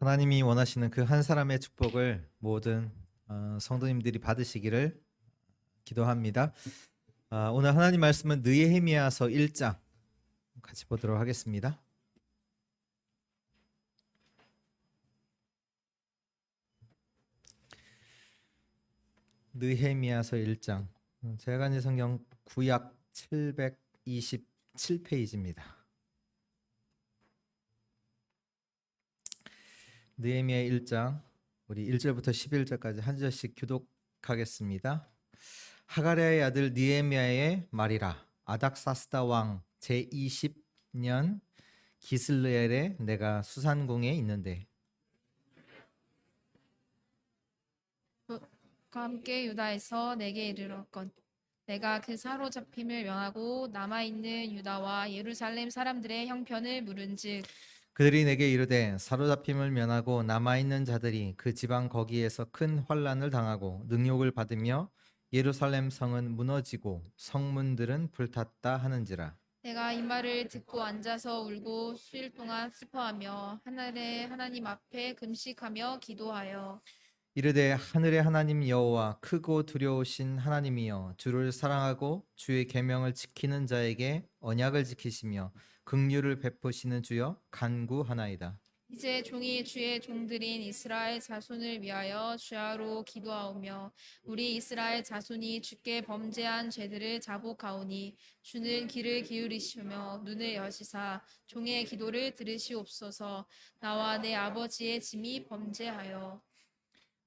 하나님이 원하시는 그 한 사람의 축복을 모든 성도님들이 받으시기를 기도합니다. 오늘 하나님 말씀은 느헤미야서 1장 같이 보도록 하겠습니다. 느헤미야서 1장 제가 가진 성경 구약 727페이지입니다. 느헤미야 1장 우리 1절부터 11절까지 한 절씩 교독하겠습니다. 하가랴의 아들 느헤미야의 말이라. 아닥사스다 왕 제20년 기슬레엘에 내가 수산궁에 있는데 과 함께 유다에서 내게 이르렀건 내가 그 사로잡힘을 명하고 남아있는 유다와 예루살렘 사람들의 형편을 물은즉 그들이 내게 이르되 사로잡힘을 면하고 남아있는 자들이 그 지방 거기에서 큰 환난을 당하고 능욕을 받으며 예루살렘 성은 무너지고 성문들은 불탔다 하는지라. 내가 이 말을 듣고 앉아서 울고 수일 동안 슬퍼하며 하늘의 하나님 앞에 금식하며 기도하여 이르되 하늘의 하나님 여호와 크고 두려우신 하나님이여 주를 사랑하고 주의 계명을 지키는 자에게 언약을 지키시며 긍휼을 베푸시는 주여 간구하나이다. 이제 종이 주의 종들인 이스라엘 자손을 위하여 주야로 기도하오며 우리 이스라엘 자손이 주께 범죄한 죄들을 자복하오니 주는 귀를 기울이시며 눈을 여시사 종의 기도를 들으시옵소서. 나와 내 아버지의 짐이 범죄하여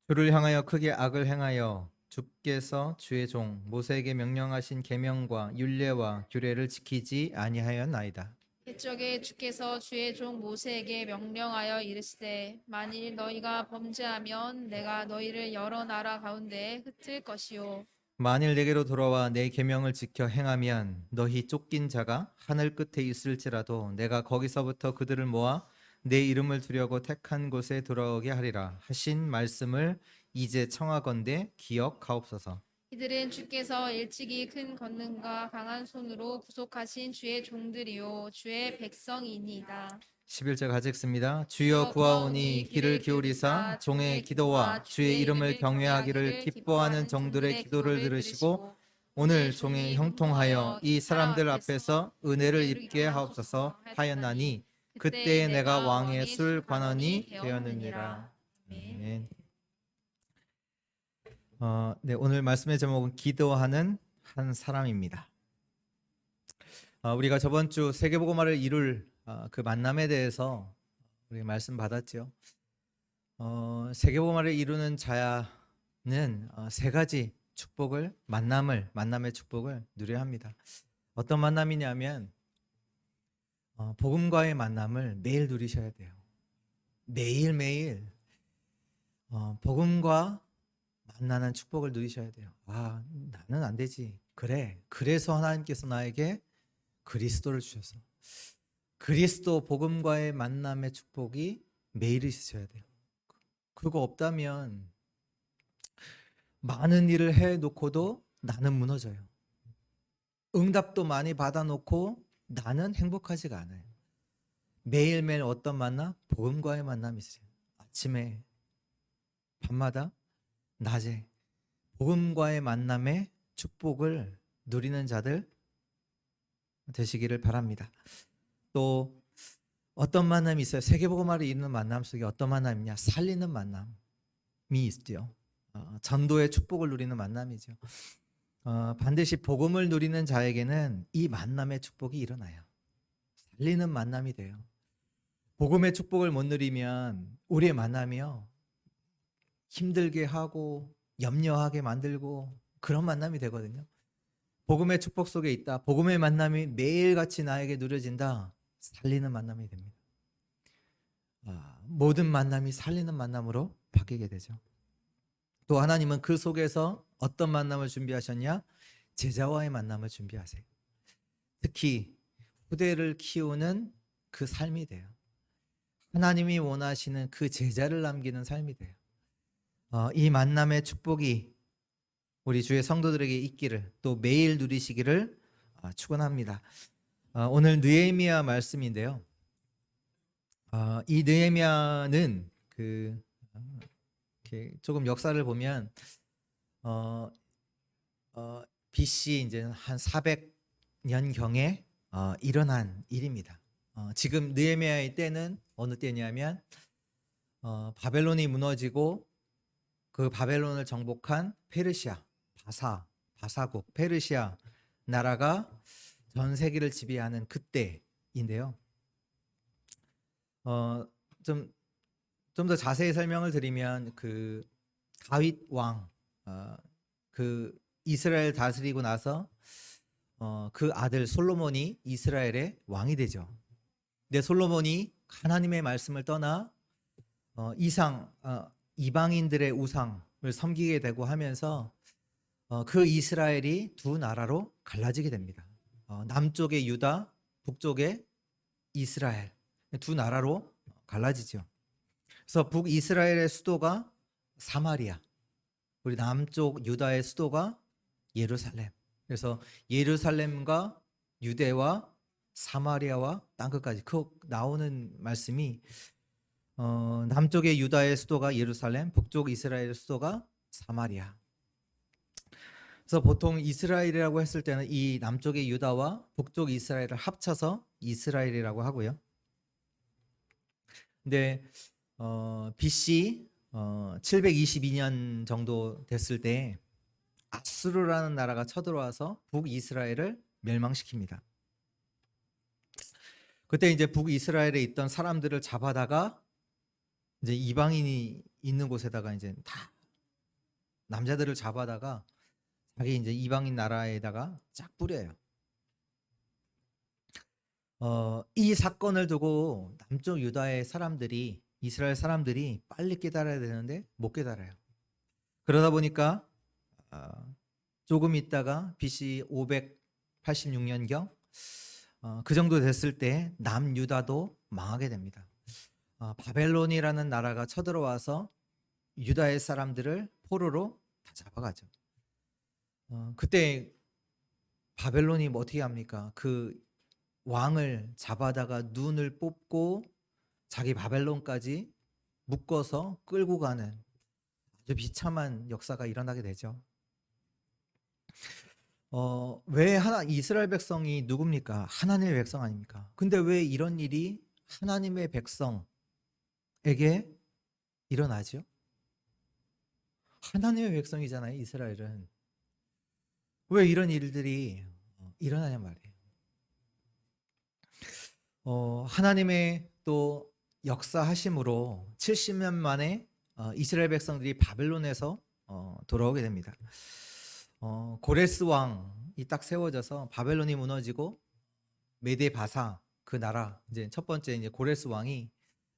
주를 향하여 크게 악을 행하여 주께서 주의 종 모세에게 명령하신 계명과 율례와 규례를 지키지 아니하였나이다. 옛적에 주께서 주의 종 모세에게 명령하여 이르시되 만일 너희가 범죄하면 내가 너희를 여러 나라 가운데에 흩을 것이요 만일 내게로 돌아와 내 계명을 지켜 행하면 너희 쫓긴 자가 하늘 끝에 있을지라도 내가 거기서부터 그들을 모아 내 이름을 두려고 택한 곳에 돌아오게 하리라 하신 말씀을 이제 청하건대 기억하옵소서. 이들은 주께서 일찍이 큰 권능과 강한 손으로 구속하신 주의 종들이요 주의 백성이니이다. 11절 같이 읽습니다. 주여 구하오니 귀를 기울이사 종의 기도와 주의 이름을 경외하기를 기뻐하는 종들의 기도를 들으시고 오늘 종의 형통하여 이 사람들 앞에서 은혜를 입게 하옵소서 하였나니 그때 내가 왕의 술 관원이 되었느니라. 아멘. 네, 오늘 말씀의 제목은 기도하는 한 사람입니다. 우리가 저번 주 세계복음화를 이룰 그 만남에 대해서 우리 말씀 받았죠. 세계복음화를 이루는 자는 세 가지 축복을 만남의 축복을 누려야 합니다. 어떤 만남이냐면 복음과의 만남을 매일 누리셔야 돼요. 매일매일 복음과 만나는 축복을 누리셔야 돼요. 나는 안 되지. 그래. 그래서 하나님께서 나에게 그리스도를 주셔서 그리스도 복음과의 만남의 축복이 매일 있으셔야 돼요. 그거 없다면 많은 일을 해놓고도 나는 무너져요. 응답도 많이 받아놓고 나는 행복하지가 않아요. 매일매일 어떤 만남? 복음과의 만남이 있어요. 아침에, 밤마다, 낮에 복음과의 만남의 축복을 누리는 자들 되시기를 바랍니다. 또 어떤 만남이 있어요? 세계복음화를 이루는 만남 속에 어떤 만남이냐? 살리는 만남이 있죠. 전도의 축복을 누리는 만남이죠. 반드시 복음을 누리는 자에게는 이 만남의 축복이 일어나요. 살리는 만남이 돼요. 복음의 축복을 못 누리면 우리의 만남이요 힘들게 하고 염려하게 만들고 그런 만남이 되거든요. 복음의 축복 속에 있다. 복음의 만남이 매일같이 나에게 누려진다. 살리는 만남이 됩니다. 모든 만남이 살리는 만남으로 바뀌게 되죠. 또 하나님은 그 속에서 어떤 만남을 준비하셨냐? 제자와의 만남을 준비하세요. 특히 후대를 키우는 그 삶이 돼요. 하나님이 원하시는 그 제자를 남기는 삶이 돼요. 이 만남의 축복이 우리 주의 성도들에게 있기를 또 매일 누리시기를 축원합니다. 오늘 느헤미야 말씀인데요. 이 느헤미야는 그 이렇게 조금 역사를 보면 어, BC 이제 한 400년 경에 일어난 일입니다. 지금 느헤미야의 때는 어느 때냐면 바벨론이 무너지고 그 바벨론을 정복한 페르시아 바사국 페르시아 나라가 전 세계를 지배하는 그때인데요. 좀 더 자세히 설명을 드리면 그 다윗 왕, 그 이스라엘 다스리고 나서 그 아들 솔로몬이 이스라엘의 왕이 되죠. 근데 솔로몬이 하나님의 말씀을 떠나 이방인들의 우상을 섬기게 되고 하면서 그 이스라엘이 두 나라로 갈라지게 됩니다. 남쪽의 유다, 북쪽의 이스라엘 두 나라로 갈라지죠. 그래서 북이스라엘의 수도가 사마리아, 우리 남쪽 유다의 수도가 예루살렘. 그래서 예루살렘과 유대와 사마리아와 땅끝까지 그 나오는 말씀이 남쪽의 유다의 수도가 예루살렘, 북쪽 이스라엘의 수도가 사마리아. 그래서 보통 이스라엘이라고 했을 때는 이 남쪽의 유다와 북쪽 이스라엘을 합쳐서 이스라엘이라고 하고요. 근데 BC 722년 정도 됐을 때 아수르라는 나라가 쳐들어와서 북이스라엘을 멸망시킵니다. 그때 이제 북이스라엘에 있던 사람들을 잡아다가 이제 이방인이 있는 곳에다가 이제 다 남자들을 잡아다가 자기 이제 이방인 나라에다가 쫙 뿌려요. 이 사건을 두고 남쪽 유다의 사람들이 이스라엘 사람들이 빨리 깨달아야 되는데 못 깨달아요. 그러다 보니까 조금 있다가 BC 586년경 그 정도 됐을 때 남유다도 망하게 됩니다. 바벨론이라는 나라가 쳐들어와서 유다의 사람들을 포로로 다 잡아가죠. 그때 바벨론이 뭐 어떻게 합니까? 그 왕을 잡아다가 눈을 뽑고 자기 바벨론까지 묶어서 끌고 가는 아주 비참한 역사가 일어나게 되죠. 왜 이스라엘 백성이 누굽니까? 하나님의 백성 아닙니까? 근데 왜 이런 일이 하나님의 백성에게 일어나죠? 하나님의 백성이잖아요, 이스라엘은. 왜 이런 일들이 일어나냔 말이에요. 하나님의 또 역사하심으로 70년 만에 이스라엘 백성들이 바벨론에서 돌아오게 됩니다. 고레스 왕이 딱 세워져서 바벨론이 무너지고 메데 바사 그 나라 이제 첫 번째 이제 고레스 왕이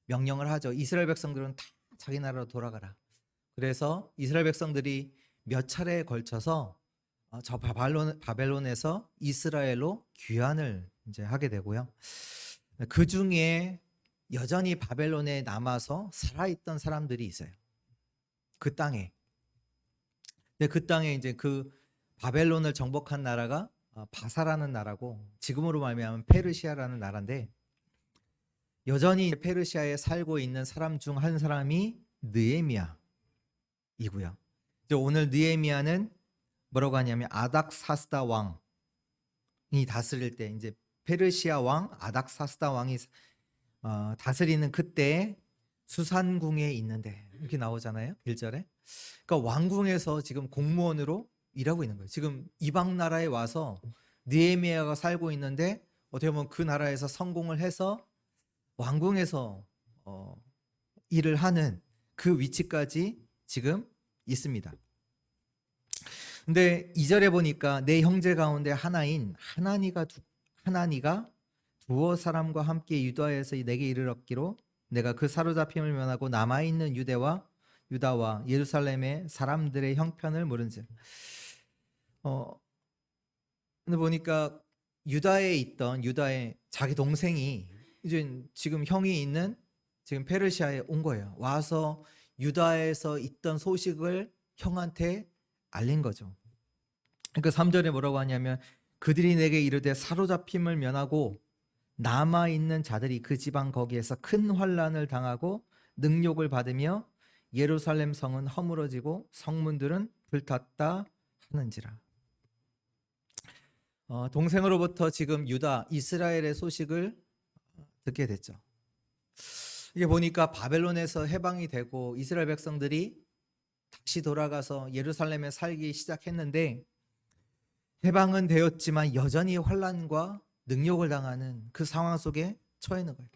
명령을 하죠. 이스라엘 백성들은 다 자기 나라로 돌아가라. 그래서 이스라엘 백성들이 몇 차례에 걸쳐서 저 바벨론에서 이스라엘로 귀환을 이제 하게 되고요. 그 중에 여전히 바벨론에 남아서 살아있던 사람들이 있어요. 그 땅에. 근데 그 땅에 이제 그 바벨론을 정복한 나라가 바사라는 나라고 지금으로 말하면 페르시아라는 나라인데 여전히 페르시아에 살고 있는 사람 중 한 사람이 느헤미야이고요. 오늘 느헤미야는 뭐라고 하냐면 아닥사스다 왕이 다스릴 때 이제 페르시아 왕 아닥사스다 왕이 다스리는 그때 수산궁에 있는데 이렇게 나오잖아요. 1절에. 그러니까 왕궁에서 지금 공무원으로 일하고 있는 거예요. 지금 이방 나라에 와서 느헤미야가 살고 있는데 어떻게 보면 그 나라에서 성공을 해서 왕궁에서 일을 하는 그 위치까지 지금 있습니다. 근데 2절에 보니까 내 형제 가운데 하나인 하나니가 두어 사람과 함께 유다에서 내게 이르렀기로 내가 그 사로잡힘을 면하고 남아있는 유다와 예루살렘의 사람들의 형편을 물은즉. 근데 보니까 유다의 자기 동생이 이제 지금 형이 있는 지금 페르시아에 온 거예요. 와서 유다에서 있던 소식을 형한테 알린 거죠. 그러니까 3절에 뭐라고 하냐면 그들이 내게 이르되 사로잡힘을 면하고 남아있는 자들이 그 지방 거기에서 큰 환난을 당하고 능욕을 받으며 예루살렘 성은 허물어지고 성문들은 불탔다 하는지라. 동생으로부터 지금 유다, 이스라엘의 소식을 듣게 됐죠. 이게 보니까 바벨론에서 해방이 되고 이스라엘 백성들이 다시 돌아가서 예루살렘에 살기 시작했는데, 해방은 되었지만 여전히 환난과 능욕을 당하는 그 상황 속에 처해 있는 거예요.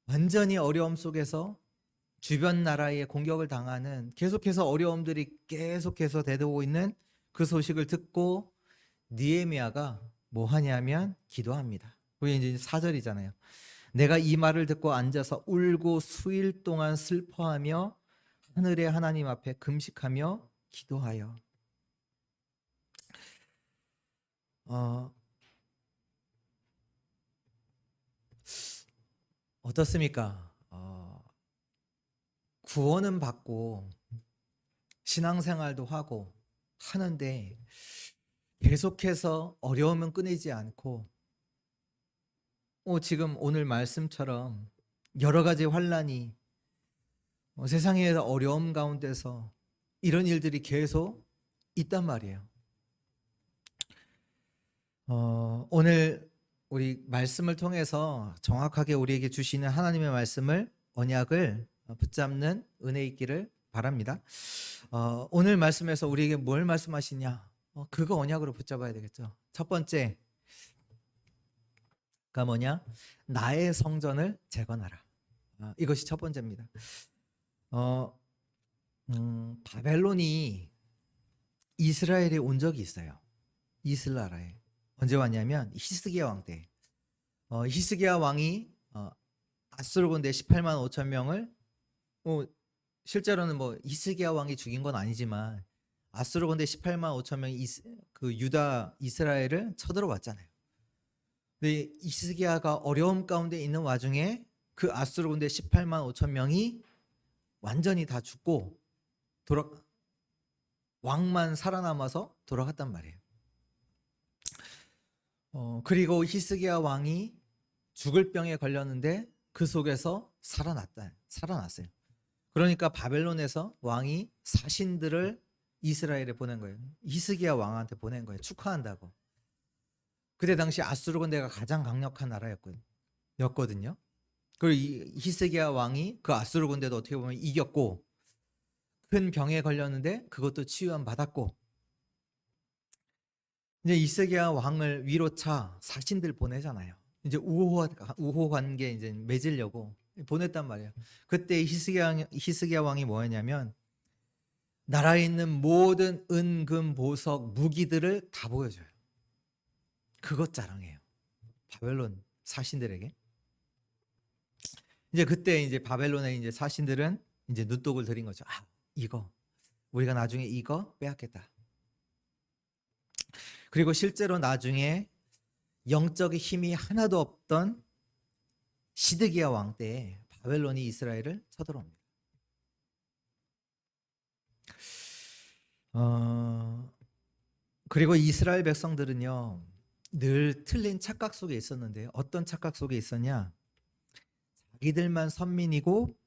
완전히 어려움 속에서 주변 나라의 공격을 당하는, 계속해서 어려움들이 계속해서 대두고 있는 그 소식을 듣고 느헤미야가 뭐 하냐면 기도합니다. 그게 이제 4절이잖아요. 내가 이 말을 듣고 앉아서 울고 수일 동안 슬퍼하며 하늘의 하나님 앞에 금식하며 기도하여. 어떻습니까? 구원은 받고 신앙생활도 하고 하는데 계속해서 어려움은 끊이지 않고, 지금 오늘 말씀처럼 여러 가지 환난이, 세상의 어려움 가운데서 이런 일들이 계속 있단 말이에요. 오늘 우리 말씀을 통해서 정확하게 우리에게 주시는 하나님의 말씀을, 언약을 붙잡는 은혜 있기를 바랍니다. 오늘 말씀에서 우리에게 뭘 말씀하시냐? 그거 언약으로 붙잡아야 되겠죠. 첫 번째가 뭐냐? 나의 성전을 재건하라. 이것이 첫 번째입니다. 바벨론이 이스라엘에 온 적이 있어요. 이스라엘에. 언제 왔냐면 히스기야 왕 때. 히스기야 왕이 아수르 군대 18만 5천 명을, 실제로는 뭐 히스기야 왕이 죽인 건 아니지만 아수르 군대 18만 5천 명이 그 유다 이스라엘을 쳐들어왔잖아요. 근데 히스기야가 어려움 가운데 있는 와중에 그 아수르 군대 18만 5천 명이 완전히 다 죽고 왕만 살아남아서 돌아갔단 말이에요. 그리고 히스기야 왕이 죽을 병에 걸렸는데 그 속에서 살아났어요. 그러니까 바벨론에서 왕이 사신들을 이스라엘에 보낸 거예요. 히스기야 왕한테 보낸 거예요. 축하한다고. 그때 당시 아수르 군대가 가장 강력한 나라였거든요. 그리고 히스기야 왕이 그 아수르 군대도 어떻게 보면 이겼고, 큰 병에 걸렸는데 그것도 치유함 받았고, 이제 히스기야 왕을 위로차 사신들 보내잖아요. 이제 우호 관계 이제 맺으려고 보냈단 말이에요. 그때 히스기야 왕이 뭐였냐면 나라에 있는 모든 은금 보석 무기들을 다 보여줘요. 그것 자랑해요. 바벨론 사신들에게. 이제 그때 이제 바벨론의 이제 사신들은 이제 눈독을 들인 거죠. 이거 우리가 나중에 이거 빼앗겠다. 그리고 실제로 나중에 영적인 힘이 하나도 없던 시드기야 왕 때에 바벨론이 이스라엘을 쳐들어옵니다. 그리고 이스라엘 백성들은요, 늘 틀린 착각 속에 있었는데, 어떤 착각 속에 있었냐? 자기들만 선민이고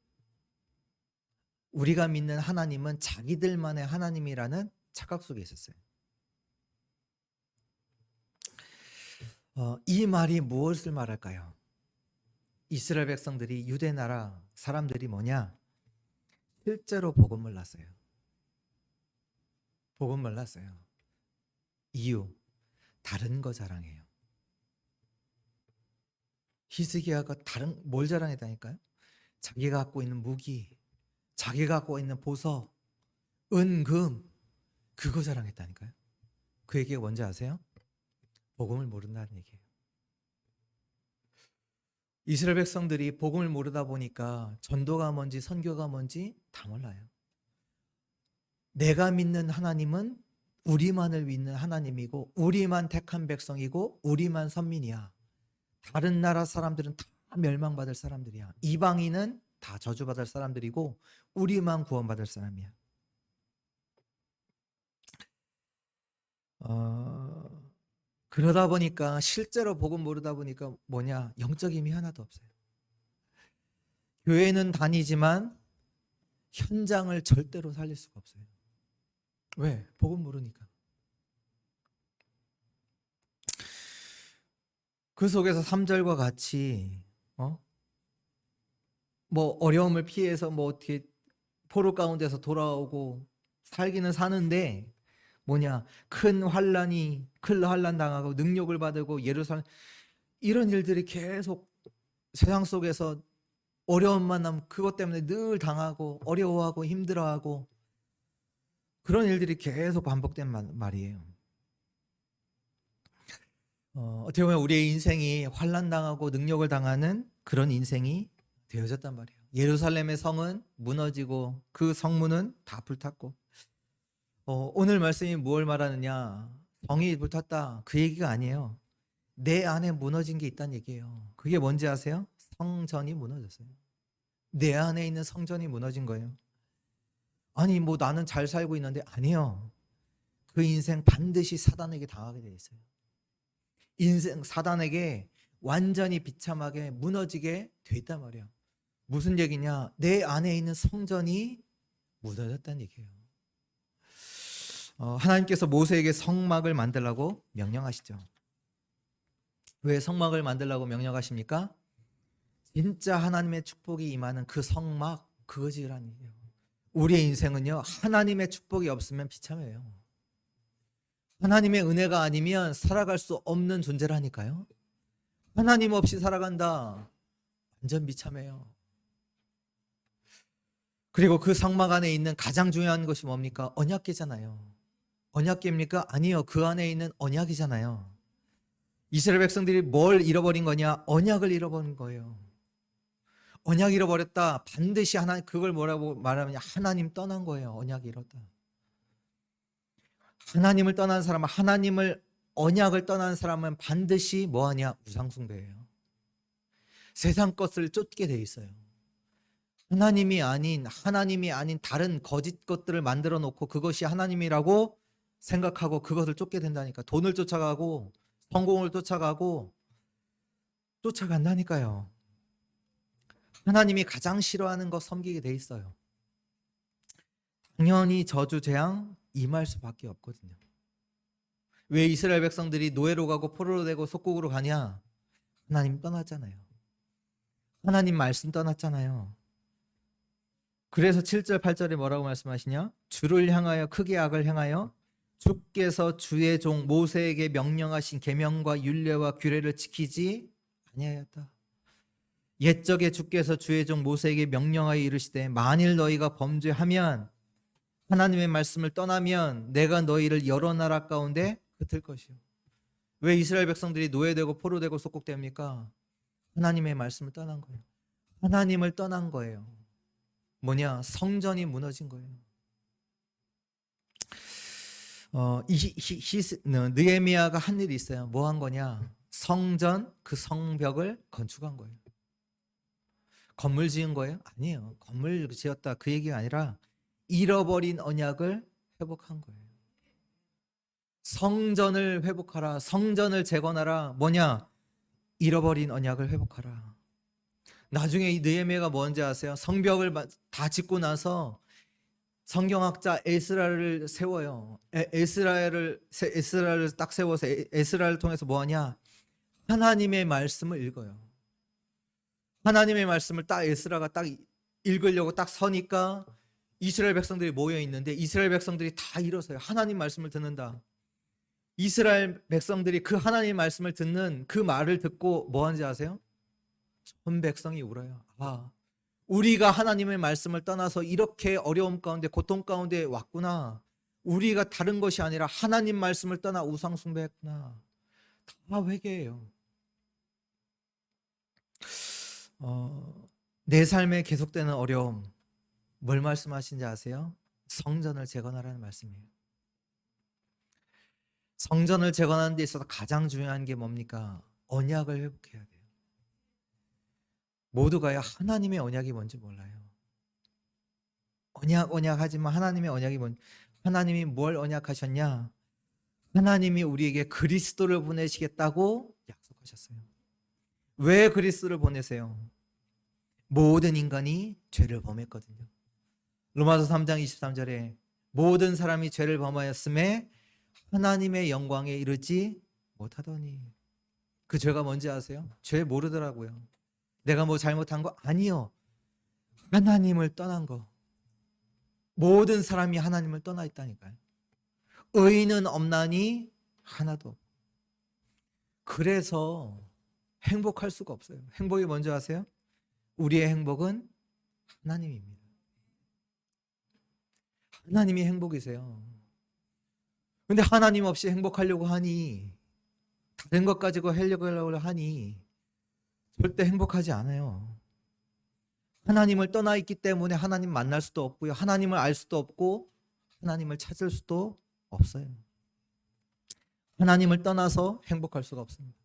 우리가 믿는 하나님은 자기들만의 하나님이라는 착각 속에 있었어요. 이 말이 무엇을 말할까요? 이스라엘 백성들이, 유대 나라 사람들이 뭐냐? 실제로 복음 몰랐어요. 복음 몰랐어요. 이유, 다른 거 자랑해요. 히스기야가 뭘 자랑했다니까요? 자기가 갖고 있는 무기, 자기가 갖고 있는 보석, 은금, 그거 자랑했다니까요. 그 얘기가 뭔지 아세요? 복음을 모른다는 얘기예요. 이스라엘 백성들이 복음을 모르다 보니까 전도가 뭔지 선교가 뭔지 다 몰라요. 내가 믿는 하나님은 우리만을 믿는 하나님이고, 우리만 택한 백성이고, 우리만 선민이야. 다른 나라 사람들은 다 멸망받을 사람들이야. 이방인은 다 저주받을 사람들이고 우리만 구원받을 사람이야. 그러다 보니까, 실제로 복음 모르다 보니까 뭐냐? 영적 힘이 하나도 없어요. 교회는 다니지만 현장을 절대로 살릴 수가 없어요. 왜? 복음 모르니까. 그 속에서 3절과 같이 뭐 어려움을 피해서 뭐 어떻게 포로 가운데서 돌아오고 살기는 사는데 뭐냐, 큰 환란 당하고 능욕을 받고 예루살렘, 이런 일들이 계속 세상 속에서 어려운 만남, 그것 때문에 늘 당하고 어려워하고 힘들어하고 그런 일들이 계속 반복된 말이에요. 어떻게 보면 우리의 인생이 환난 당하고 능력을 당하는 그런 인생이 되어졌단 말이에요. 예루살렘의 성은 무너지고 그 성문은 다 불탔고, 오늘 말씀이 무엇을 말하느냐, 성이 불탔다, 그 얘기가 아니에요. 내 안에 무너진 게 있다는 얘기예요. 그게 뭔지 아세요? 성전이 무너졌어요. 내 안에 있는 성전이 무너진 거예요. 아니 뭐 나는 잘 살고 있는데, 아니요. 그 인생 반드시 사단에게 당하게 돼 있어요. 인생 사단에게 완전히 비참하게 무너지게 돼 있단 말이야. 무슨 얘기냐? 내 안에 있는 성전이 무너졌다는 얘기예요. 하나님께서 모세에게 성막을 만들라고 명령하시죠. 왜 성막을 만들라고 명령하십니까? 진짜 하나님의 축복이 임하는 그 성막, 그것이라는 얘기예요. 우리의 인생은요, 하나님의 축복이 없으면 비참해요. 하나님의 은혜가 아니면 살아갈 수 없는 존재라니까요. 하나님 없이 살아간다, 완전 비참해요. 그리고 그 성막 안에 있는 가장 중요한 것이 뭡니까? 언약궤잖아요. 언약궤입니까? 아니요. 그 안에 있는 언약이잖아요. 이스라엘 백성들이 뭘 잃어버린 거냐? 언약을 잃어버린 거예요. 언약 잃어버렸다. 반드시 하나님, 그걸 뭐라고 말하느냐? 하나님 떠난 거예요. 언약 잃었다. 하나님을 떠난 사람은, 언약을 떠난 사람은 반드시 뭐하냐? 우상숭배예요. 세상 것을 쫓게 돼 있어요. 하나님이 아닌 다른 거짓 것들을 만들어 놓고 그것이 하나님이라고 생각하고 그것을 쫓게 된다니까. 돈을 쫓아가고 성공을 쫓아가고 쫓아간다니까요. 하나님이 가장 싫어하는 거 섬기게 돼 있어요. 당연히 저주 재앙 임할 수밖에 없거든요. 왜 이스라엘 백성들이 노예로 가고 포로로 되고 속국으로 가냐? 하나님 떠났잖아요. 하나님 말씀 떠났잖아요. 그래서 7절 8절에 뭐라고 말씀하시냐? 주를 향하여 크게 악을 행하여 주께서 주의 종 모세에게 명령하신 계명과 율례와 규례를 지키지 아니하였다. 옛적에 주께서 주의 종 모세에게 명령하여 이르시되 만일 너희가 범죄하면, 하나님의 말씀을 떠나면 내가 너희를 여러 나라 가운데 흩을 것이요. 왜 이스라엘 백성들이 노예되고 포로되고 속국됩니까? 하나님의 말씀을 떠난 거예요. 하나님을 떠난 거예요. 뭐냐? 성전이 무너진 거예요. 느헤미야가 한 일이 있어요. 뭐 한 거냐? 성전, 그 성벽을 건축한 거예요. 건물 지은 거예요? 아니에요. 건물 지었다 그 얘기가 아니라 잃어버린 언약을 회복한 거예요. 성전을 회복하라. 성전을 재건하라. 뭐냐? 잃어버린 언약을 회복하라. 나중에 이 느헤미야가 뭔지 아세요? 성벽을 다 짓고 나서 성경학자 에스라를 세워요. 에스라를 딱 세워서 에스라를 통해서 뭐하냐? 하나님의 말씀을 읽어요. 하나님의 말씀을 딱 에스라가 딱 읽으려고 딱 서니까 이스라엘 백성들이 모여 있는데, 이스라엘 백성들이 다 일어서요. 하나님 말씀을 듣는다. 이스라엘 백성들이 그 하나님 말씀을 듣는 그 말을 듣고 뭐 하는지 아세요? 전 백성이 울어요. 아, 우리가 하나님의 말씀을 떠나서 이렇게 어려움 가운데 고통 가운데 왔구나. 우리가 다른 것이 아니라 하나님 말씀을 떠나 우상 숭배했구나. 다 회개해요. 내 삶에 계속되는 어려움, 뭘 말씀하신지 아세요? 성전을 재건하라는 말씀이에요. 성전을 재건하는 데 있어서 가장 중요한 게 뭡니까? 언약을 회복해야 돼요. 모두가요, 하나님의 언약이 뭔지 몰라요. 언약 하지만 하나님의 언약이 뭔지, 하나님이 뭘 언약하셨냐? 하나님이 우리에게 그리스도를 보내시겠다고 약속하셨어요. 왜 그리스도를 보내세요? 모든 인간이 죄를 범했거든요. 로마서 3장 23절에 모든 사람이 죄를 범하였음에 하나님의 영광에 이르지 못하더니. 그 죄가 뭔지 아세요? 죄 모르더라고요. 내가 뭐 잘못한 거 아니요. 하나님을 떠난 거. 모든 사람이 하나님을 떠나 있다니까요. 의인은 없나니 하나도. 그래서 행복할 수가 없어요. 행복이 뭔지 아세요? 우리의 행복은 하나님입니다. 하나님이 행복이세요. 근데 하나님 없이 행복하려고 하니, 다른 것 가지고 하려고 하니 절대 행복하지 않아요. 하나님을 떠나 있기 때문에 하나님 만날 수도 없고요. 하나님을 알 수도 없고 하나님을 찾을 수도 없어요. 하나님을 떠나서 행복할 수가 없습니다.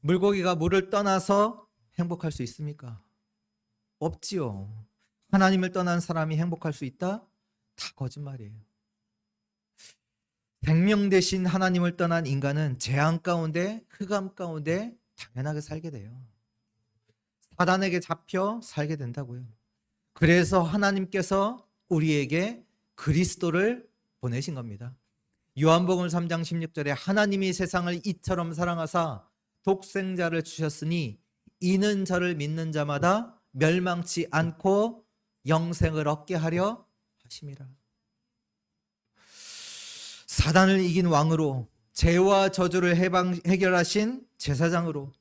물고기가 물을 떠나서 행복할 수 있습니까? 없지요. 하나님을 떠난 사람이 행복할 수 있다? 다 거짓말이에요. 생명 대신 하나님을 떠난 인간은 재앙 가운데, 흑암 가운데 당연하게 살게 돼요. 사단에게 잡혀 살게 된다고요. 그래서 하나님께서 우리에게 그리스도를 보내신 겁니다. 요한복음 3장 16절에 하나님이 세상을 이처럼 사랑하사 독생자를 주셨으니 이는 저를 믿는 자마다 멸망치 않고 영생을 얻게 하려 하심이라. 사단을 이긴 왕으로, 죄와 저주를 해결하신 제사장으로,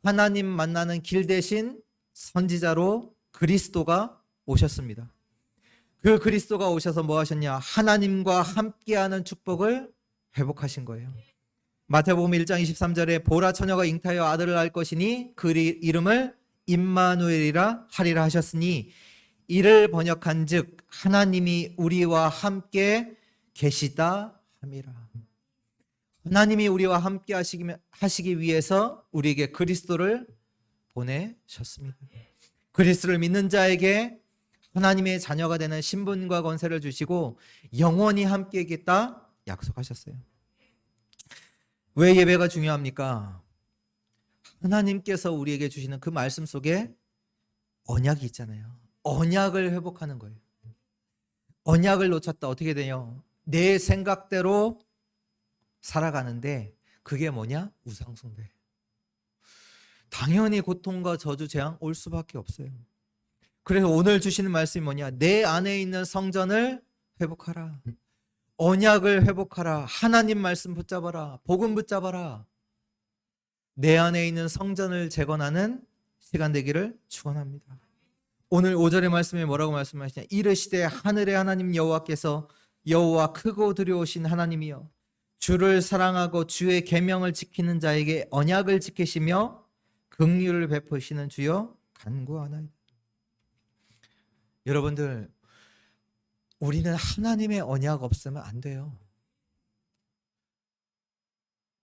하나님 만나는 길 대신 선지자로 그리스도가 오셨습니다. 그 그리스도가 오셔서 뭐 하셨냐? 하나님과 함께하는 축복을 회복하신 거예요. 마태복음 1장 23절에 보라 처녀가 잉타하여 아들을 낳을 것이니 그 이름을 임마누엘이라 하리라 하셨으니, 이를 번역한즉 하나님이 우리와 함께 계시다 함이라. 하나님이 우리와 함께 하시기 위해서 우리에게 그리스도를 보내셨습니다. 그리스도를 믿는 자에게 하나님의 자녀가 되는 신분과 권세를 주시고 영원히 함께 있겠다 약속하셨어요. 왜 예배가 중요합니까? 하나님께서 우리에게 주시는 그 말씀 속에 언약이 있잖아요. 언약을 회복하는 거예요. 언약을 놓쳤다 어떻게 돼요? 내 생각대로 살아가는데 그게 뭐냐? 우상숭배. 당연히 고통과 저주, 재앙 올 수밖에 없어요. 그래서 오늘 주시는 말씀이 뭐냐? 내 안에 있는 성전을 회복하라. 언약을 회복하라. 하나님 말씀 붙잡아라. 복음 붙잡아라. 내 안에 있는 성전을 재건하는 시간 되기를 축원합니다. 오늘 5절의 말씀에 뭐라고 말씀하시냐? 이르시되 하늘의 하나님 여호와께서 여호와 크고 두려우신 하나님이여 주를 사랑하고 주의 계명을 지키는 자에게 언약을 지키시며 긍휼을 베푸시는 주여 간구하나이다. 여러분들, 우리는 하나님의 언약 없으면 안 돼요.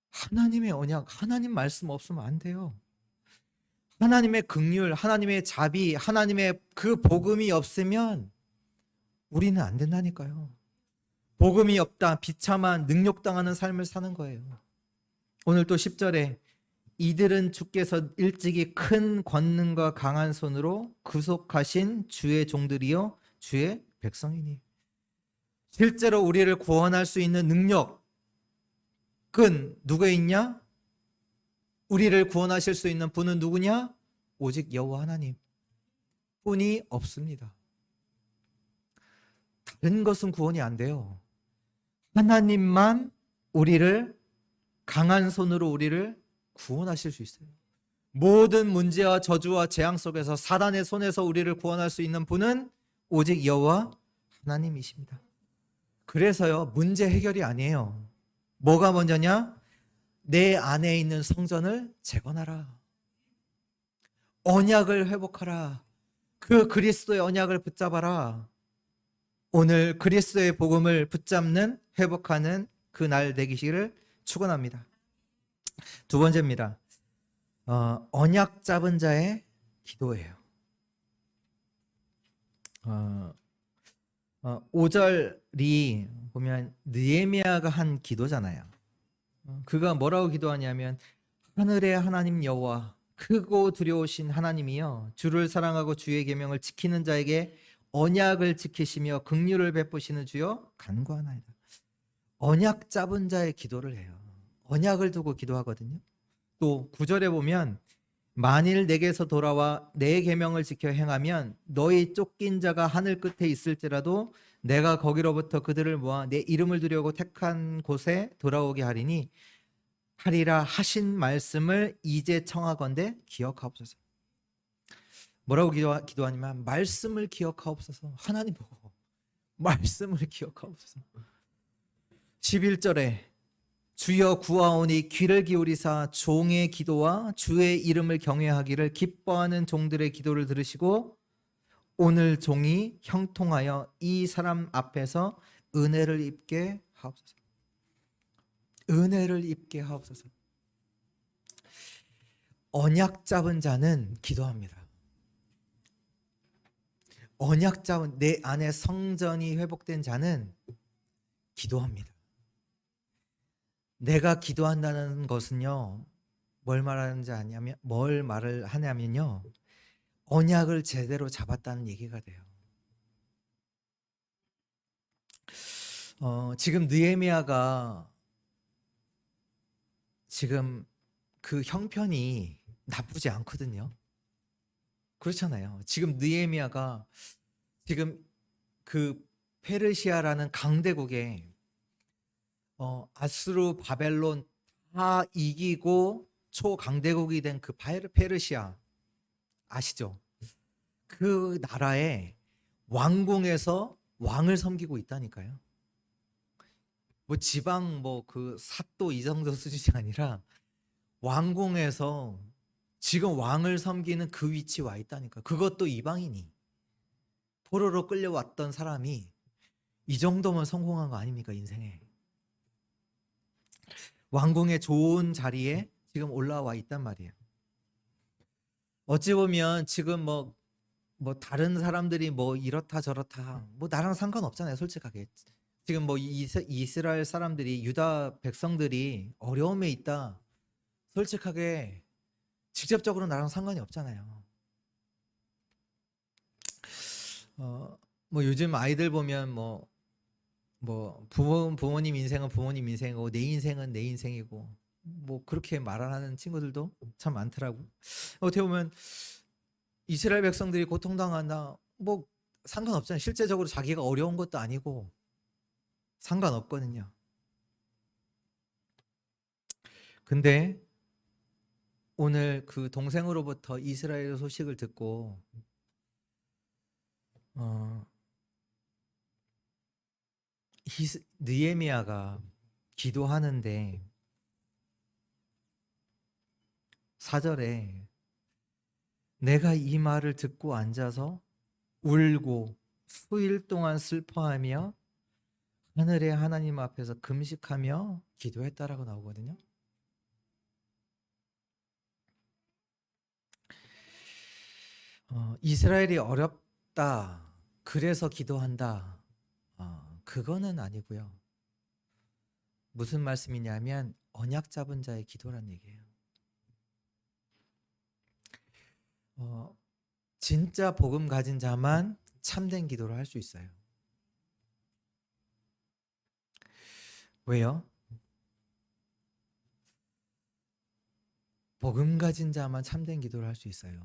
하나님의 언약, 하나님 말씀 없으면 안 돼요. 하나님의 긍휼, 하나님의 자비, 하나님의 그 복음이 없으면 우리는 안 된다니까요. 복음이 없다, 비참한 능욕당하는 삶을 사는 거예요. 오늘 또 10절에 이들은 주께서 일찍이 큰 권능과 강한 손으로 구속하신 주의 종들이요 주의 백성이니. 실제로 우리를 구원할 수 있는 능력은 누구에 있냐? 우리를 구원하실 수 있는 분은 누구냐? 오직 여호와 하나님 뿐이 없습니다. 다른 것은 구원이 안 돼요. 하나님만 우리를 강한 손으로 우리를 구원하실 수 있어요. 모든 문제와 저주와 재앙 속에서 사단의 손에서 우리를 구원할 수 있는 분은 오직 여호와 하나님이십니다. 그래서요, 문제 해결이 아니에요. 뭐가 먼저냐? 내 안에 있는 성전을 재건하라. 언약을 회복하라. 그 그리스도의 언약을 붙잡아라. 오늘 그리스도의 복음을 붙잡는, 회복하는 그 날 되기를 축원합니다. 두 번째입니다. 언약 잡은 자의 기도예요. 5절이 보면 느헤미야가 한 기도잖아요. 그가 뭐라고 기도하냐면 하늘의 하나님 여호와 크고 두려우신 하나님이여 주를 사랑하고 주의 계명을 지키는 자에게 언약을 지키시며 긍휼을 베푸시는 주여 간구하나이다. 언약 잡은 자의 기도를 해요. 언약을 두고 기도하거든요. 또 9절에 보면 만일 내게서 돌아와 내 계명을 지켜 행하면 너희 쫓긴 자가 하늘 끝에 있을지라도 내가 거기로부터 그들을 모아 내 이름을 두려고 택한 곳에 돌아오게 하리라 하신 말씀을 이제 청하건대 기억하옵소서. 뭐라고 기도하냐면 말씀을 기억하옵소서. 하나님 보고 말씀을 기억하옵소서. 11절에 주여 구하오니 귀를 기울이사 종의 기도와 주의 이름을 경외하기를 기뻐하는 종들의 기도를 들으시고 오늘 종이 형통하여 이 사람 앞에서 은혜를 입게 하옵소서. 은혜를 입게 하옵소서. 언약 잡은 자는 기도합니다. 언약 잡은 내 안에 성전이 회복된 자는 기도합니다. 내가 기도한다는 것은요, 뭘 말을 하냐면요, 언약을 제대로 잡았다는 얘기가 돼요. 지금 느헤미야가 지금 그 형편이 나쁘지 않거든요. 그렇잖아요. 지금 느헤미야가 지금 그 페르시아라는 강대국에 아수르, 바벨론 다 이기고 초강대국이 된 그 페르시아 아시죠? 그 나라의 왕궁에서 왕을 섬기고 있다니까요. 뭐 지방 그 사또 이 정도 수준이 아니라 왕궁에서 지금 왕을 섬기는 그 위치에 와 있다니까. 그것도 이방인이 포로로 끌려왔던 사람이 이 정도면 성공한 거 아닙니까, 인생에. 왕궁의 좋은 자리에 지금 올라와 있단 말이에요. 어찌 보면 지금 뭐 다른 사람들이 뭐 이렇다 저렇다 뭐 나랑 상관없잖아요, 솔직하게. 지금 뭐 이스라엘 사람들이, 유다 백성들이 어려움에 있다, 솔직하게 직접적으로 나랑 상관이 없잖아요. 뭐 요즘 아이들 보면 부모님 인생은 부모님 인생이고 내 인생은 내 인생이고 뭐 그렇게 말하는 친구들도 참 많더라고. 어떻게 보면 이스라엘 백성들이 고통당한다 뭐 상관없잖아요. 실제적으로 자기가 어려운 것도 아니고 상관없거든요. 근데 오늘 그 동생으로부터 이스라엘 소식을 듣고 느헤미야가 기도하는데 4절에 내가 이 말을 듣고 앉아서 울고 수일 동안 슬퍼하며 하늘의 하나님 앞에서 금식하며 기도했다라고 나오거든요. 이스라엘이 어렵다 그래서 기도한다, 그거는 아니고요. 무슨 말씀이냐면 언약 잡은 자의 기도란 얘기예요. 진짜 복음 가진 자만 참된 기도를 할 수 있어요. 왜요? 복음 가진 자만 참된 기도를 할 수 있어요.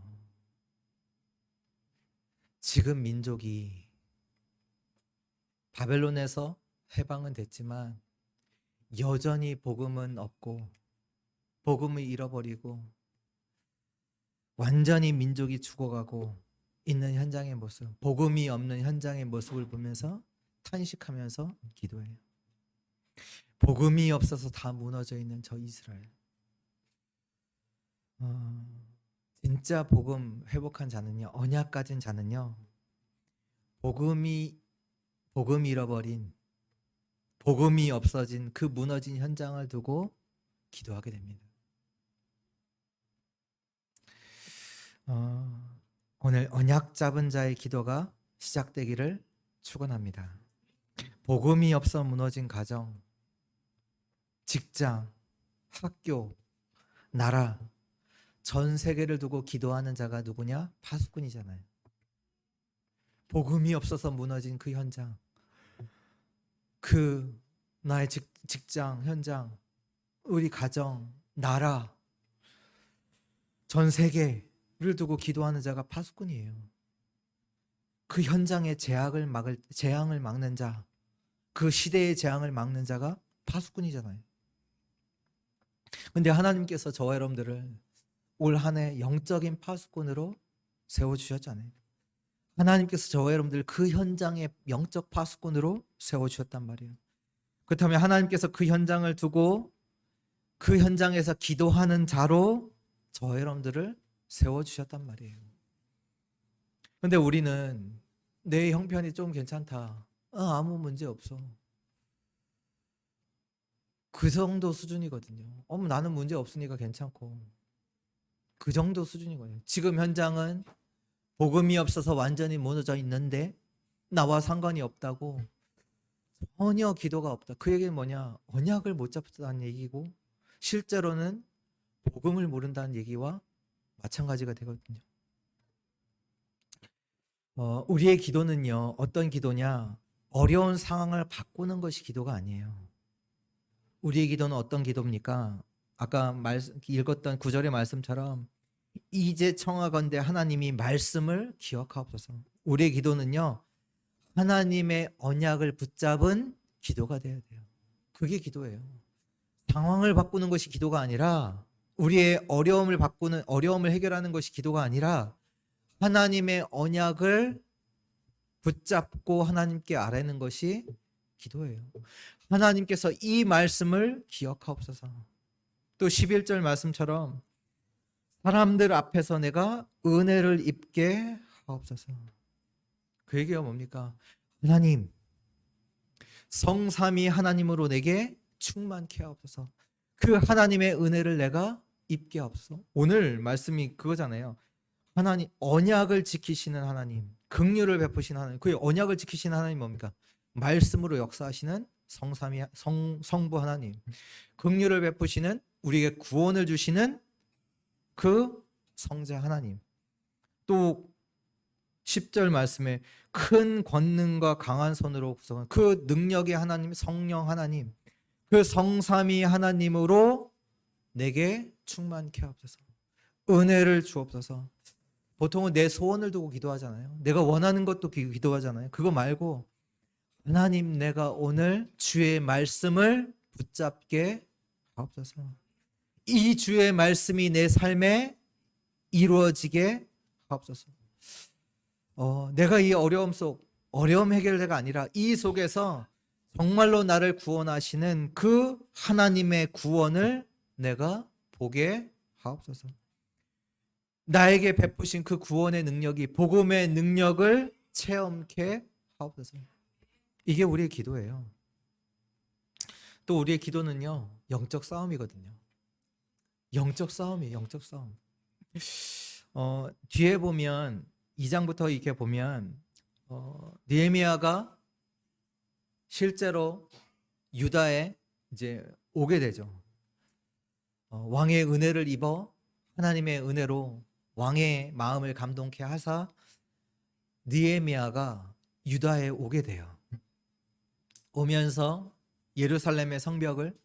지금 민족이 바벨론에서 해방은 됐지만 여전히 복음은 없고 복음을 잃어버리고 완전히 민족이 죽어가고 있는 현장의 모습, 복음이 없는 현장의 모습을 보면서 탄식하면서 기도해요. 복음이 없어서 다 무너져 있는 저 이스라엘. 진짜 복음 회복한 자는요, 언약 가진 자는요, 복음이 잃어버린, 복음이 없어진 그 무너진 현장을 두고 기도하게 됩니다. 오늘 언약 잡은 자의 기도가 시작되기를 축원합니다. 복음이 없어 무너진 가정, 직장, 학교, 나라, 전 세계를 두고 기도하는 자가 누구냐? 파수꾼이잖아요. 복음이 없어서 무너진 그 현장, 그 나의 직장, 현장, 우리 가정, 나라, 전 세계를 두고 기도하는 자가 파수꾼이에요. 그 현장의 재앙을 막는 자, 그 시대의 재앙을 막는 자가 파수꾼이잖아요. 근데 하나님께서 저와 여러분들을 올 한 해 영적인 파수꾼으로 세워주셨잖아요. 하나님께서 저와 여러분들 그 현장의 영적 파수꾼으로 세워주셨단 말이에요. 그렇다면 하나님께서 그 현장을 두고 그 현장에서 기도하는 자로 저와 여러분들을 세워주셨단 말이에요. 근데 우리는 내 형편이 좀 괜찮다, 아무 문제 없어, 그 정도 수준이거든요. 나는 문제 없으니까 괜찮고, 그 정도 수준이거든요. 지금 현장은 복음이 없어서 완전히 무너져 있는데 나와 상관이 없다고, 전혀 기도가 없다. 그 얘기는 뭐냐? 언약을 못 잡았다는 얘기고, 실제로는 복음을 모른다는 얘기와 마찬가지가 되거든요. 우리의 기도는요, 어떤 기도냐? 어려운 상황을 바꾸는 것이 기도가 아니에요. 우리의 기도는 어떤 기도입니까? 아까 읽었던 9절의 말씀처럼 이제 청하건대 하나님이 말씀을 기억하옵소서. 우리의 기도는요, 하나님의 언약을 붙잡은 기도가 되어야 돼요. 그게 기도예요. 상황을 바꾸는 것이 기도가 아니라, 우리의 어려움을 해결하는 것이 기도가 아니라, 하나님의 언약을 붙잡고 하나님께 아뢰는 것이 기도예요. 하나님께서 이 말씀을 기억하옵소서. 또 11절 말씀처럼 사람들 앞에서 내가 은혜를 입게 하옵소서. 그 얘기가 뭡니까? 하나님, 성삼위 하나님으로 내게 충만케 하옵소서. 그 하나님의 은혜를 내가 입게 하옵소서. 오늘 말씀이 그거잖아요. 하나님, 언약을 지키시는 하나님, 긍휼을 베푸시는 하나님. 그 언약을 지키시는 하나님 뭡니까? 말씀으로 역사하시는 성부 하나님, 긍휼을 베푸시는, 우리에게 구원을 주시는 그 성자 하나님. 또 10절 말씀에 큰 권능과 강한 손으로 구성한 그 능력의 하나님, 성령 하나님, 그 성삼위 하나님으로 내게 충만케 하옵소서. 은혜를 주옵소서. 보통은 내 소원을 두고 기도하잖아요. 내가 원하는 것도 기도하잖아요. 그거 말고, 하나님, 내가 오늘 주의 말씀을 붙잡게 하옵소서. 이 주의 말씀이 내 삶에 이루어지게 하옵소서. 내가 이 어려움 해결대가 아니라 이 속에서 정말로 나를 구원하시는 그 하나님의 구원을 내가 보게 하옵소서. 나에게 베푸신 그 구원의 능력이, 복음의 능력을 체험케 하옵소서. 이게 우리의 기도예요. 또 우리의 기도는요, 영적 싸움이거든요. 영적 싸움이에요. 영적 싸움. 뒤에 보면 2장부터 이렇게 보면 느헤미야가 실제로 유다에 이제 오게 되죠. 왕의 은혜를 입어 하나님의 은혜로 왕의 마음을 감동케 하사 느헤미야가 유다에 오게 돼요. 오면서 예루살렘의 성벽을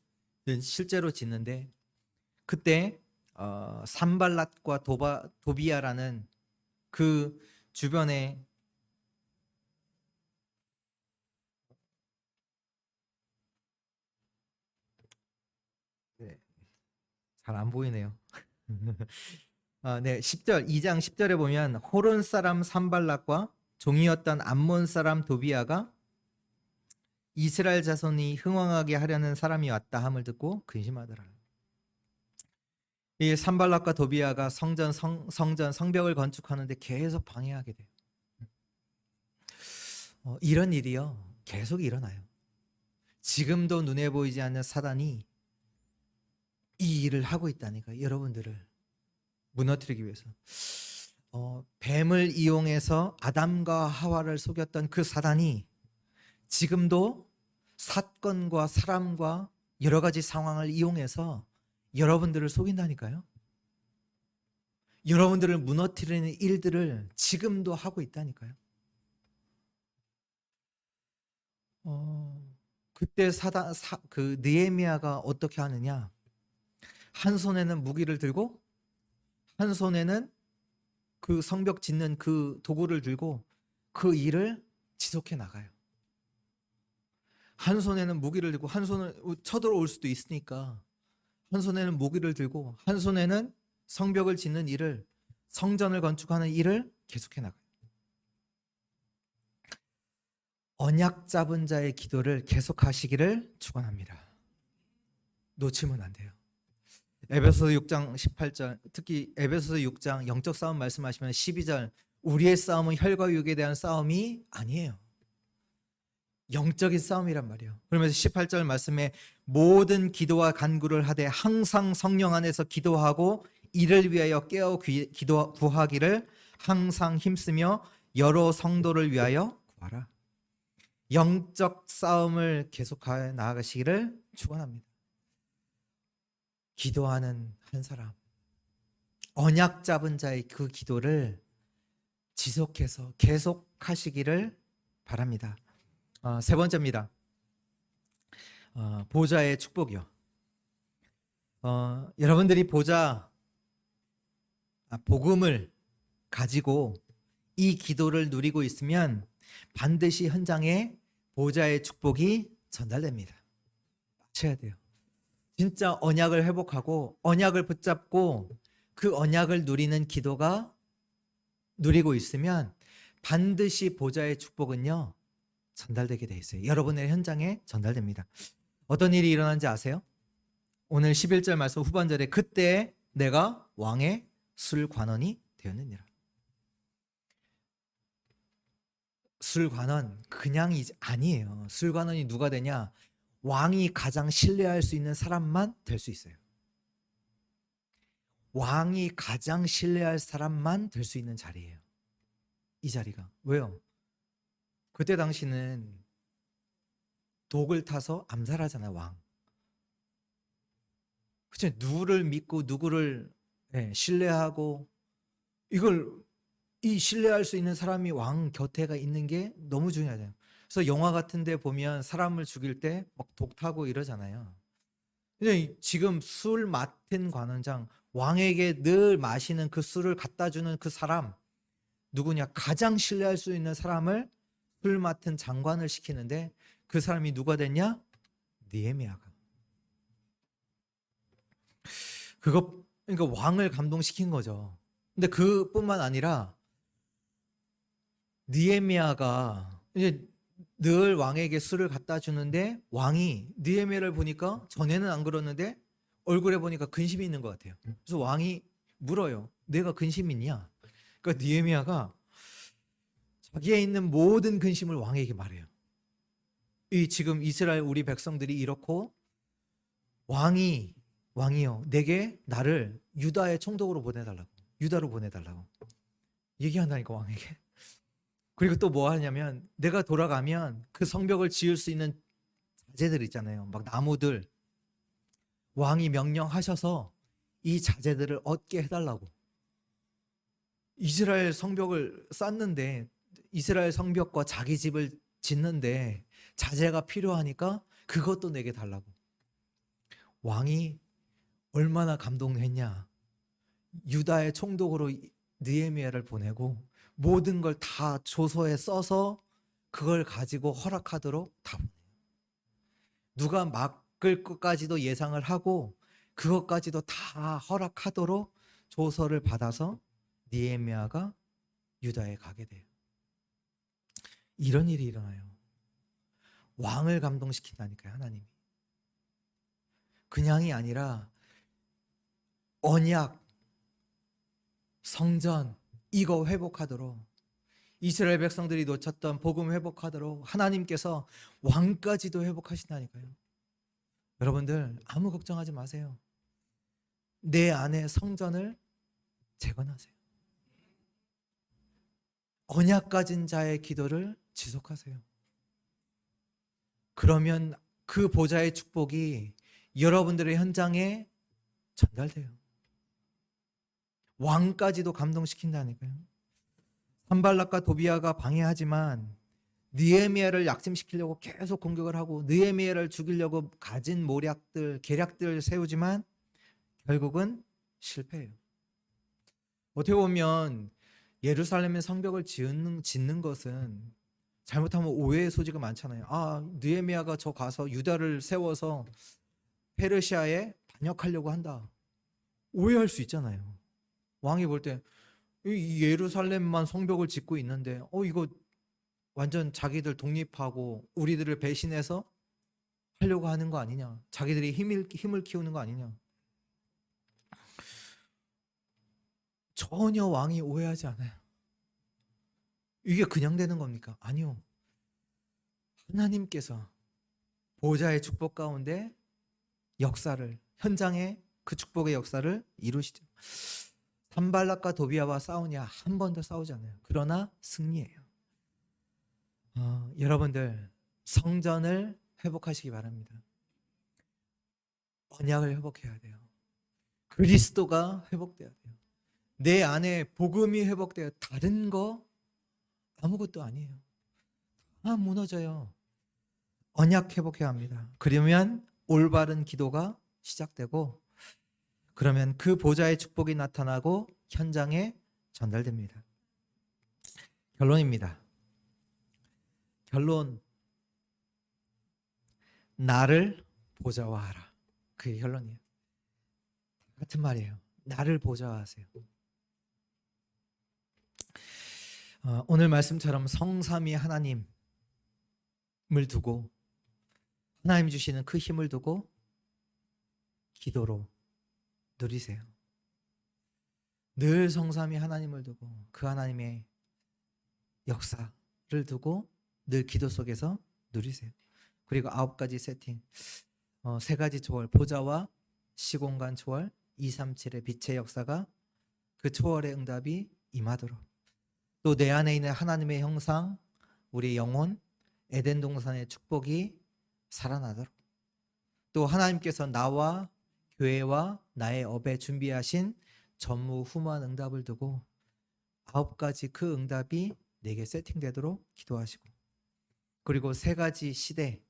실제로 짓는데, 그때 산발랏과 도비야라는 그 주변에 잘 안 보이네요. 2장 10절에 보면 호론 사람 산발랏과 종이었던 암몬 사람 도비야가 이스라엘 자손이 흥왕하게 하려는 사람이 왔다 함을 듣고 근심하더라. 이 산발랏과 도비야가 성벽을 건축하는데 계속 방해하게 돼요. 이런 일이요, 계속 일어나요. 지금도 눈에 보이지 않는 사단이 이 일을 하고 있다니까, 여러분들을 무너뜨리기 위해서. 뱀을 이용해서 아담과 하와를 속였던 그 사단이 지금도 사건과 사람과 여러 가지 상황을 이용해서 여러분들을 속인다니까요. 여러분들을 무너뜨리는 일들을 지금도 하고 있다니까요. 그때 그 느헤미야가 어떻게 하느냐? 한 손에는 무기를 들고 한 손에는 그 성벽 짓는 그 도구를 들고 그 일을 지속해 나가요. 한 손에는 무기를 들고 한 손은 쳐들어올 수도 있으니까 한 손에는 무기를 들고 한 손에는 성벽을 짓는 일을, 성전을 건축하는 일을 계속해 나가요. 언약 잡은 자의 기도를 계속하시기를 축원합니다. 놓치면 안 돼요. 에베소서 6장 18절, 특히 에베소서 6장 영적 싸움 말씀하시면 12절, 우리의 싸움은 혈과 육에 대한 싸움이 아니에요. 영적인 싸움이란 말이에요. 그러면서 18절 말씀에 모든 기도와 간구를 하되 항상 성령 안에서 기도하고 이를 위하여 깨어 구하기를 항상 힘쓰며 여러 성도를 위하여 구하라. 영적 싸움을 계속하여 나아가시기를 축원합니다. 기도하는 한 사람, 언약 잡은 자의 그 기도를 지속해서 계속하시기를 바랍니다. 세 번째입니다. 보좌의 축복이요. 여러분들이 복음을 가지고 이 기도를 누리고 있으면 반드시 현장에 보좌의 축복이 전달됩니다. 맞춰야 돼요. 진짜 언약을 회복하고 언약을 붙잡고 그 언약을 누리는 기도가 누리고 있으면 반드시 보좌의 축복은요 전달되게 돼 있어요. 여러분의 현장에 전달됩니다. 어떤 일이 일어난지 아세요? 오늘 11절 말씀 후반절에 그때 내가 왕의 술관원이 되었느니라. 술관원 그냥 아니에요. 술관원이 누가 되냐? 왕이 가장 신뢰할 수 있는 사람만 될 수 있어요. 왕이 가장 신뢰할 사람만 될 수 있는 자리예요. 이 자리가. 왜요? 그때 당시는 독을 타서 암살하잖아요, 왕. 그쵸? 누구를 믿고 누구를 신뢰하고 이 신뢰할 수 있는 사람이 왕 곁에가 있는 게 너무 중요하잖아요. 그래서 영화 같은 데 보면 사람을 죽일 때 막 독 타고 이러잖아요. 근데 지금 술 맡은 관원장, 왕에게 늘 마시는 그 술을 갖다 주는 그 사람 누구냐? 가장 신뢰할 수 있는 사람을 술 맡은 장관을 시키는데 그 사람이 누가 됐냐? 느헤미야가. 그러니까 왕을 감동시킨 거죠. 근데 그뿐만 아니라 느헤미야가 이제 늘 왕에게 술을 갖다 주는데 왕이 느헤미야를 보니까 전에는 안 그러는데 얼굴에 보니까 근심이 있는 것 같아요. 그래서 왕이 물어요. 내가 근심 있냐? 그러니까 느헤미야가 자기에 있는 모든 근심을 왕에게 말해요. 지금 이스라엘 우리 백성들이 이렇고 왕이요 내게 나를 유다의 총독으로 보내달라고, 유다로 보내달라고 얘기한다니까 왕에게. 그리고 또 뭐 하냐면 내가 돌아가면 그 성벽을 지을 수 있는 자재들 있잖아요. 막 나무들 왕이 명령하셔서 이 자재들을 얻게 해달라고. 이스라엘 성벽을 쌓는데 이스라엘 성벽과 자기 집을 짓는데 자재가 필요하니까 그것도 내게 달라고. 왕이 얼마나 감동했냐. 유다의 총독으로 느헤미야를 보내고 모든 걸 다 조서에 써서 그걸 가지고 허락하도록 다 보내요. 누가 막을 것까지도 예상을 하고 그것까지도 다 허락하도록 조서를 받아서 느헤미야가 유다에 가게 돼요. 이런 일이 일어나요. 왕을 감동시킨다니까요, 하나님이. 그냥이 아니라 언약, 성전 이거 회복하도록, 이스라엘 백성들이 놓쳤던 복음 회복하도록 하나님께서 왕까지도 회복하신다니까요. 여러분들 아무 걱정하지 마세요. 내 안에 성전을 재건하세요. 언약 가진 자의 기도를 지속하세요. 그러면 그 보좌의 축복이 여러분들의 현장에 전달돼요. 왕까지도 감동시킨다니까요. 산발락과 도비아가 방해하지만 느헤미야를 약심시키려고 계속 공격을 하고 느헤미야를 죽이려고 가진 모략들, 계략들을 세우지만 결국은 실패해요. 어떻게 보면 예루살렘의 성벽을 짓는 것은 잘못하면 오해의 소지가 많잖아요. 느헤미야가 저 가서 유다를 세워서 페르시아에 반역하려고 한다. 오해할 수 있잖아요. 왕이 볼 때 이 예루살렘만 성벽을 짓고 있는데 이거 완전 자기들 독립하고 우리들을 배신해서 하려고 하는 거 아니냐. 자기들이 힘을 키우는 거 아니냐. 전혀 왕이 오해하지 않아요. 이게 그냥 되는 겁니까? 아니요. 하나님께서 보좌의 축복 가운데 역사를, 현장에 그 축복의 역사를 이루시죠. 산발락과 도비아와 싸우냐? 한 번도 싸우지 않아요. 그러나 승리해요. 여러분들 성전을 회복하시기 바랍니다. 언약을 회복해야 돼요. 그리스도가 회복돼야 돼요. 내 안에 복음이 회복돼요. 다른 거 아무것도 아니에요. 다 무너져요. 언약 회복해야 합니다. 그러면 올바른 기도가 시작되고 그러면 그 보좌의 축복이 나타나고 현장에 전달됩니다. 결론입니다. 결론, 나를 보좌화하라. 그게 결론이에요. 같은 말이에요. 나를 보좌화하세요. 오늘 말씀처럼 성삼위 하나님을 두고 하나님 주시는 그 힘을 두고 기도로 누리세요. 늘 성삼위 하나님을 두고 그 하나님의 역사를 두고 늘 기도 속에서 누리세요. 그리고 9가지 세팅, 3가지 초월, 보좌와 시공간 초월, 237의 빛의 역사가 그 초월의 응답이 임하도록, 또 내 안에 있는 하나님의 형상, 우리 영혼, 에덴 동산의 축복이 살아나도록, 또 하나님께서 나와 교회와 나의 업에 준비하신 전무후무한 응답을 두고 9가지 그 응답이 내게 세팅되도록 기도하시고, 그리고 3가지 시대를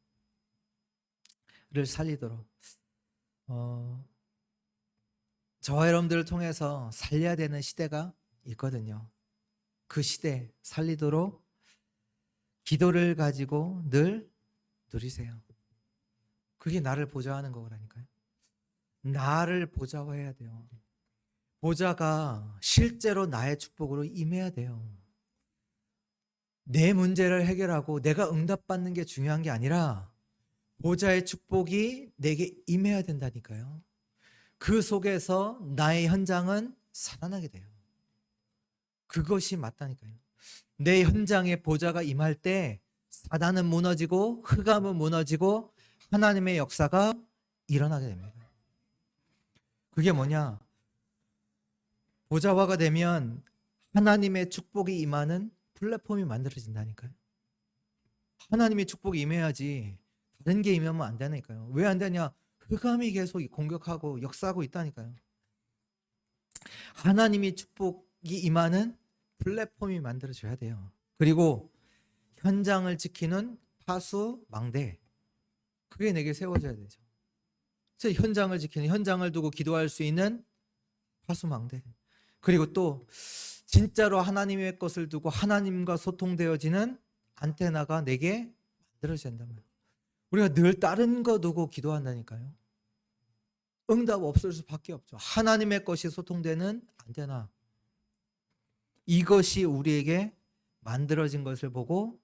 살리도록 저와 여러분들을 통해서 살려야 되는 시대가 있거든요. 그 시대 살리도록 기도를 가지고 늘 누리세요. 그게 나를 보좌하는 거라니까요. 나를 보좌화해야 돼요. 보좌가 실제로 나의 축복으로 임해야 돼요. 내 문제를 해결하고 내가 응답받는 게 중요한 게 아니라 보좌의 축복이 내게 임해야 된다니까요. 그 속에서 나의 현장은 살아나게 돼요. 그것이 맞다니까요. 내 현장에 보좌가 임할 때 사단은 무너지고 흑암은 무너지고 하나님의 역사가 일어나게 됩니다. 그게 뭐냐? 보좌화가 되면 하나님의 축복이 임하는 플랫폼이 만들어진다니까요. 하나님의 축복이 임해야지 다른 게 임하면 안 되니까요. 왜 안 되냐? 흑암이 계속 공격하고 역사하고 있다니까요. 하나님의 축복이 임하는 플랫폼이 만들어져야 돼요. 그리고 현장을 지키는 파수망대, 그게 내게 세워져야 되죠. 그래서 현장을 지키는, 현장을 두고 기도할 수 있는 파수망대, 그리고 또 진짜로 하나님의 것을 두고 하나님과 소통되어지는 안테나가 내게 만들어져야 된단 말이에요. 우리가 늘 다른 거 두고 기도한다니까요. 응답 없을 수밖에 없죠. 하나님의 것이 소통되는 안테나, 이것이 우리에게 만들어진 것을 보고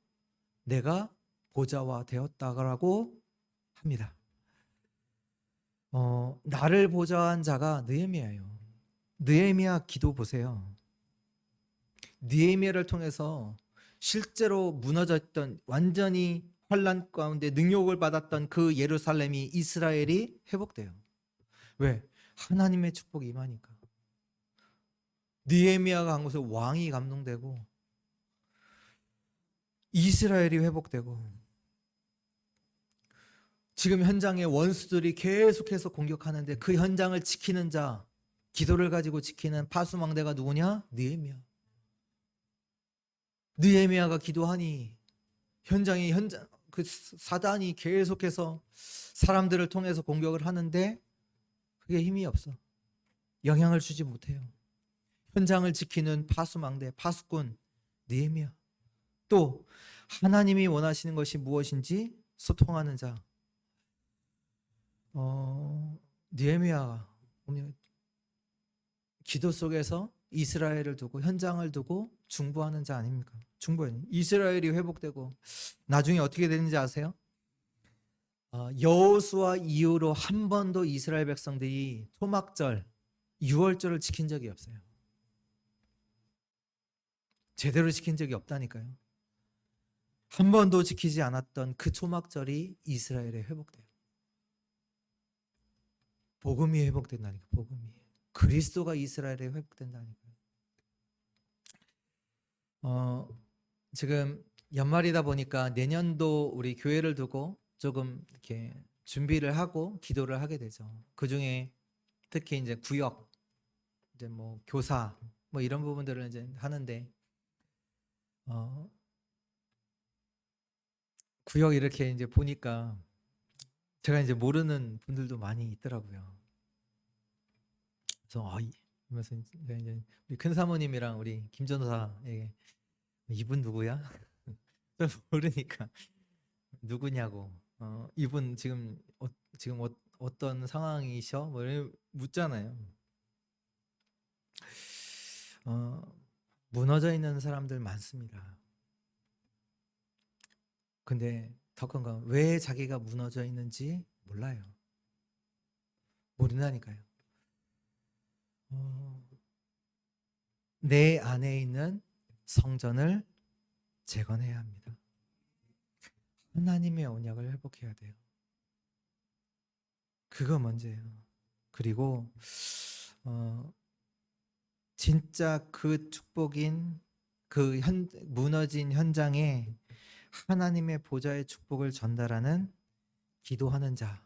내가 보좌화 되었다고 합니다. 나를 보좌한 자가 느헤미야예요. 느헤미야 기도 보세요. 느헤미야를 통해서 실제로 무너졌던, 완전히 환란 가운데 능욕을 받았던 그 예루살렘이, 이스라엘이 회복돼요. 왜? 하나님의 축복이 임하니까. 느헤미야가 한 것을 왕이 감동되고 이스라엘이 회복되고, 지금 현장에 원수들이 계속해서 공격하는데 그 현장을 지키는 자, 기도를 가지고 지키는 파수망대가 누구냐? 느헤미야. 느헤미야가 기도하니 현장 그 사단이 계속해서 사람들을 통해서 공격을 하는데 그게 힘이 없어. 영향을 주지 못해요. 현장을 지키는 파수망대, 파수꾼 느헤미야. 또 하나님이 원하시는 것이 무엇인지 소통하는 자. 느헤미야가 기도 속에서 이스라엘을 두고 현장을 두고 중보하는 자 아닙니까? 중보해요. 이스라엘이 회복되고 나중에 어떻게 되는지 아세요? 여호수아 이후로 한 번도 이스라엘 백성들이 초막절, 유월절을 지킨 적이 없어요. 제대로 지킨 적이 없다니까요. 한 번도 지키지 않았던 그 초막절이 이스라엘에 회복돼요. 복음이 회복된다니까. 복음이. 그리스도가 이스라엘에 회복된다니까요. 지금 연말이다 보니까 내년도 우리 교회를 두고 조금 이렇게 준비를 하고 기도를 하게 되죠. 그 중에 특히 이제 구역, 이제 뭐 교사, 뭐 이런 부분들을 이제 하는데, 구역 이렇게 이제 보니까 제가 이제 모르는 분들도 많이 있더라고요. 그래서 그러면서 이제 우리 큰 사모님이랑 우리 김 전도사에게 이분 누구야? 잘 모르니까 누구냐고. 이분 지금 어떤 상황이셔? 뭐 이렇게 묻잖아요. 무너져 있는 사람들 많습니다. 근데 더 큰 건 왜 자기가 무너져 있는지 몰라요. 모른다니까요. 내 안에 있는 성전을 재건해야 합니다. 하나님의 언약을 회복해야 돼요. 그거 먼저예요. 그리고 진짜 그 축복인 그 무너진 현장에 하나님의 보좌의 축복을 전달하는 기도하는 자,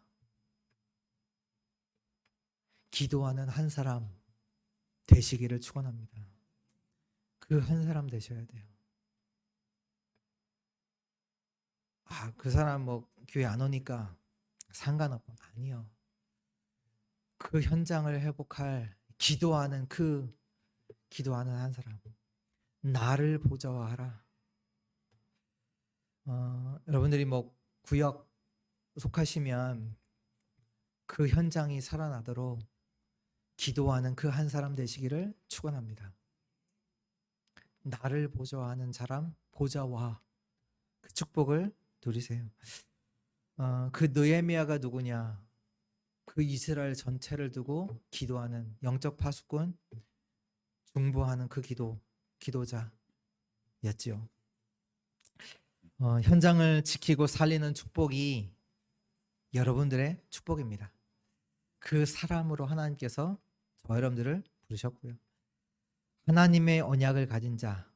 기도하는 한 사람 되시기를 축원합니다. 그 한 사람 되셔야 돼요. 그 사람 뭐 교회 안 오니까 상관없고, 아니요. 그 현장을 회복할 기도하는 한 사람, 나를 보좌화하라. 여러분들이 뭐 구역 속하시면 그 현장이 살아나도록 기도하는 그 한 사람 되시기를 축원합니다. 나를 보좌하는 사람, 보좌와 그 축복을 누리세요. 그 느헤미야가 누구냐? 그 이스라엘 전체를 두고 기도하는 영적 파수꾼, 중보하는 그 기도자였지요. 현장을 지키고 살리는 축복이 여러분들의 축복입니다. 그 사람으로 하나님께서 저 여러분들을 부르셨고요. 하나님의 언약을 가진 자,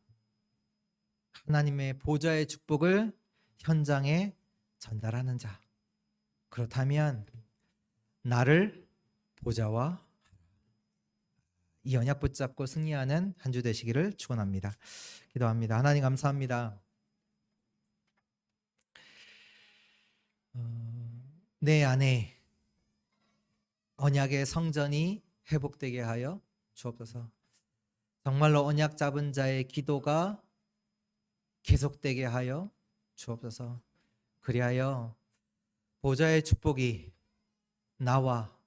하나님의 보좌의 축복을 현장에 전달하는 자. 그렇다면 나를 보좌와 이 언약 붙잡고 승리하는 한 주 되시기를 축원합니다. 기도합니다. 하나님 감사합니다. 내 안에 언약의 성전이 회복되게 하여 주옵소서. 정말로 언약 잡은 자의 기도가 계속되게 하여 주옵소서. 그리하여 보좌의 축복이 나와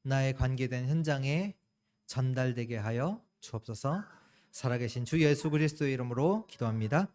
나의 관계된 현장에 전달되게 하여 주옵소서. 살아계신 주 예수 그리스도의 이름으로 기도합니다.